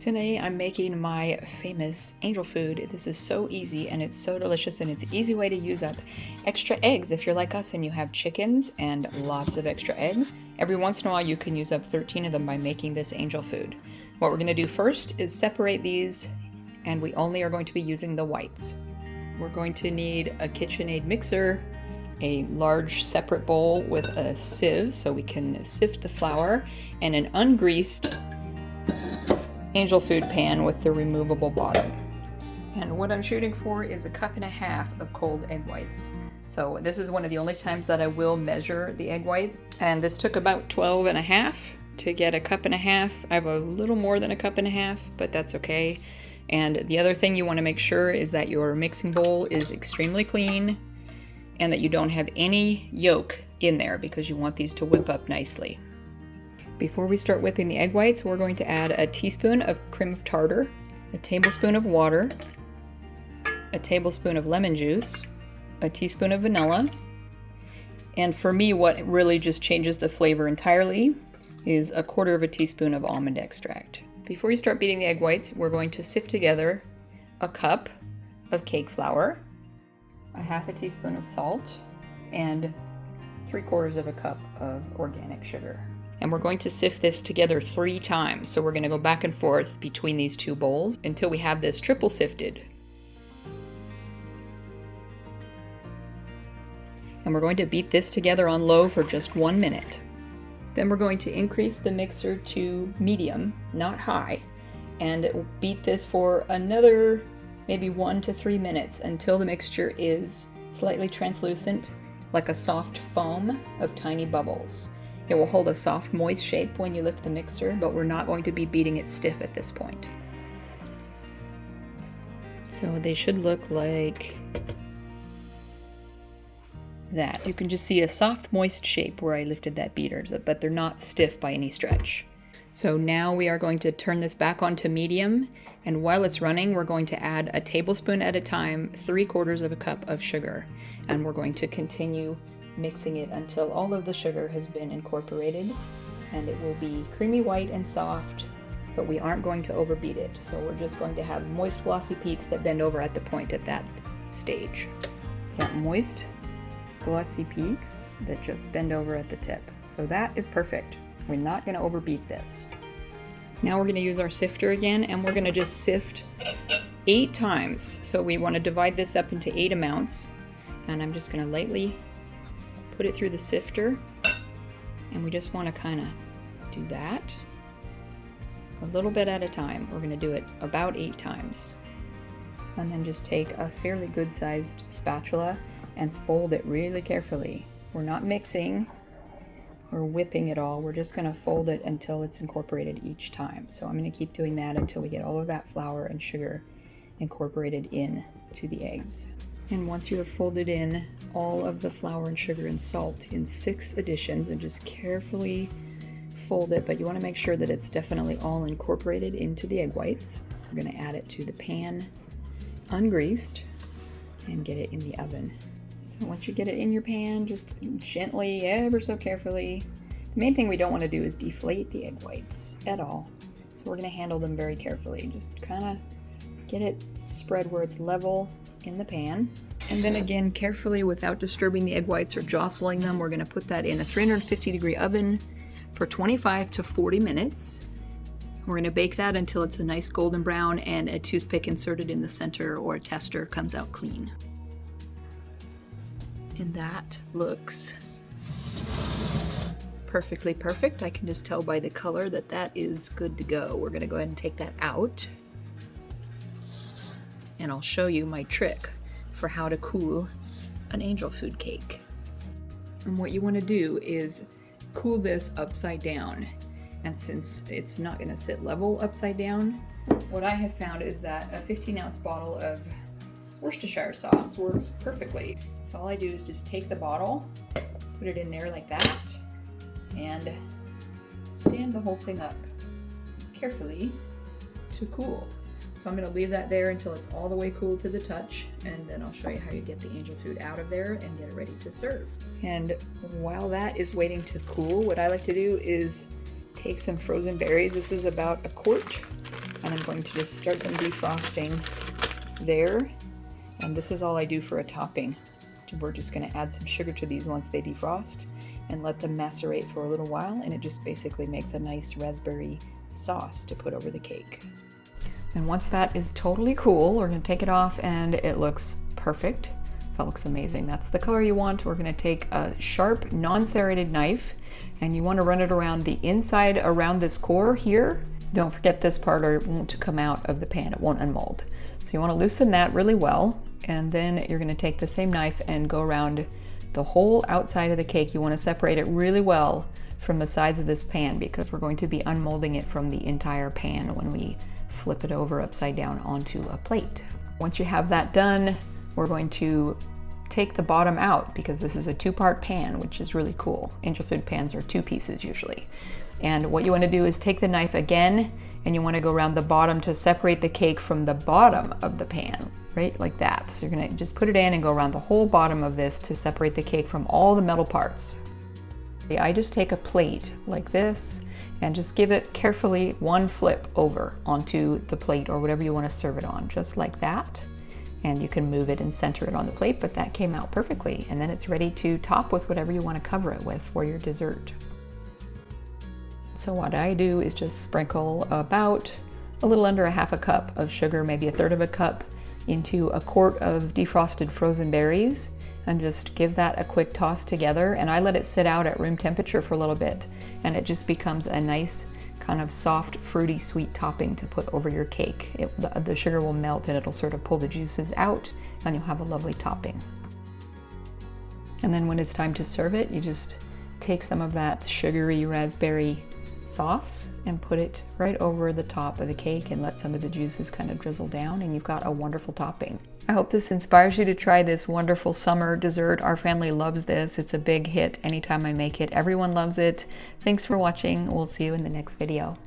Today I'm making my famous angel food. This is so easy and it's so delicious, and it's an easy way to use up extra eggs if you're like us and you have chickens and lots of extra eggs. Every once in a while you can use up 13 of them by making this angel food. What we're going to do first is separate these, and we only are going to be using the whites. We're going to need a KitchenAid mixer, a large separate bowl with a sieve so we can sift the flour, and an ungreased angel food pan with the removable bottom. And what I'm shooting for is 1.5 cups of cold egg whites. So this is one of the only times that I will measure the egg whites. And this took about 12.5 to get 1.5 cups. I have a little more than 1.5 cups, but that's okay. And the other thing you want to make sure is that your mixing bowl is extremely clean and that you don't have any yolk in there, because you want these to whip up nicely. Before we start whipping the egg whites, we're going to add a teaspoon of cream of tartar, a tablespoon of water, a tablespoon of lemon juice, a teaspoon of vanilla, and for me what really just changes the flavor entirely is 1/4 teaspoon of almond extract. Before you start beating the egg whites, we're going to sift together 1 cup of cake flour, 1/2 teaspoon of salt, and 3/4 cup of organic sugar. And we're going to sift this together 3 times. So we're going to go back and forth between these two bowls until we have this triple sifted. And we're going to beat this together on low for just 1 minute. Then we're going to increase the mixer to medium, not high, and beat this for another maybe 1 to 3 minutes until the mixture is slightly translucent, like a soft foam of tiny bubbles. It will hold a soft, moist shape when you lift the mixer, but we're not going to be beating it stiff at this point. So they should look like that. You can just see a soft, moist shape where I lifted that beater, but they're not stiff by any stretch. So now we are going to turn this back onto medium, and while it's running, we're going to add a tablespoon at a time, 3/4 cup of sugar, and we're going to continue mixing it until all of the sugar has been incorporated, and it will be creamy white and soft, but we aren't going to overbeat it. So we're just going to have moist glossy peaks that bend over at the point at that stage. Got moist glossy peaks that just bend over at the tip. So that is perfect. We're not going to overbeat this. Now we're going to use our sifter again, and we're going to just sift 8 times. So we want to divide this up into 8 amounts, and I'm just going to lightly put it through the sifter, and we just want to kind of do that a little bit at a time. We're going to do it about 8 times, and then just take a fairly good sized spatula and fold it really carefully. We're not mixing or whipping it all, we're just going to fold it until it's incorporated each time. So I'm going to keep doing that until we get all of that flour and sugar incorporated in to the eggs. And once you have folded in all of the flour and sugar and salt in 6 additions, and just carefully fold it, but you want to make sure that it's definitely all incorporated into the egg whites. We're going to add it to the pan, ungreased, and get it in the oven. So once you get it in your pan, just gently, ever so carefully. The main thing we don't want to do is deflate the egg whites at all. So we're going to handle them very carefully. Just kind of get it spread where it's level in the pan. And then again, carefully, without disturbing the egg whites or jostling them, we're going to put that in a 350-degree oven for 25 to 40 minutes. We're going to bake that until it's a nice golden brown and a toothpick inserted in the center or a tester comes out clean. And that looks perfectly perfect. I can just tell by the color that that is good to go. We're going to go ahead and take that out, and I'll show you my trick for how to cool an angel food cake. And what you want to do is cool this upside down. And since it's not going to sit level upside down, what I have found is that a 15-ounce bottle of Worcestershire sauce works perfectly. So all I do is just take the bottle, put it in there like that, and stand the whole thing up carefully to cool. So I'm going to leave that there until it's all the way cool to the touch, and then I'll show you how you get the angel food out of there and get it ready to serve. And while that is waiting to cool, what I like to do is take some frozen berries. This is about 1 quart, and I'm I'm going to just start them defrosting there. And this is all I do for a topping. We're just going to add some sugar to these once they defrost and let them macerate for a little while, and it just basically makes a nice raspberry sauce to put over the cake. And once that is totally cool, we're going to take it off and it looks perfect. That looks amazing. That's the color you want. We're going to take a sharp, non-serrated knife, and you want to run it around the inside around this core here. Don't forget this part or it won't come out of the pan. It won't unmold. So you want to loosen that really well, and then you're going to take the same knife and go around the whole outside of the cake. You want to separate it really well from the sides of this pan because we're going to be unmolding it from the entire pan when we flip it over upside down onto a plate. Once you have that done, we're going to take the bottom out because this is a two-part pan, which is really cool. Angel food pans are two pieces usually. And what you want to do is take the knife again, and you want to go around the bottom to separate the cake from the bottom of the pan, right? Like that. So you're going to just put it in and go around the whole bottom of this to separate the cake from all the metal parts. I just take a plate like this and just give it carefully one flip over onto the plate or whatever you want to serve it on, just like that. And you can move it and center it on the plate, but that came out perfectly. And then it's ready to top with whatever you want to cover it with for your dessert. So what I do is just sprinkle about a little under a half a cup of sugar, maybe a third of a cup, into a quart of defrosted frozen berries, and just give that a quick toss together. And I let it sit out at room temperature for a little bit, and it just becomes a nice kind of soft, fruity, sweet topping to put over your cake. The sugar will melt and it'll sort of pull the juices out, and you'll have a lovely topping. And then when it's time to serve it, you just take some of that sugary raspberry sauce and put it right over the top of the cake and let some of the juices kind of drizzle down, and you've got a wonderful topping. I hope this inspires you to try this wonderful summer dessert. Our family loves this. It's a big hit anytime I make it. Everyone loves it. Thanks for watching. We'll see you in the next video.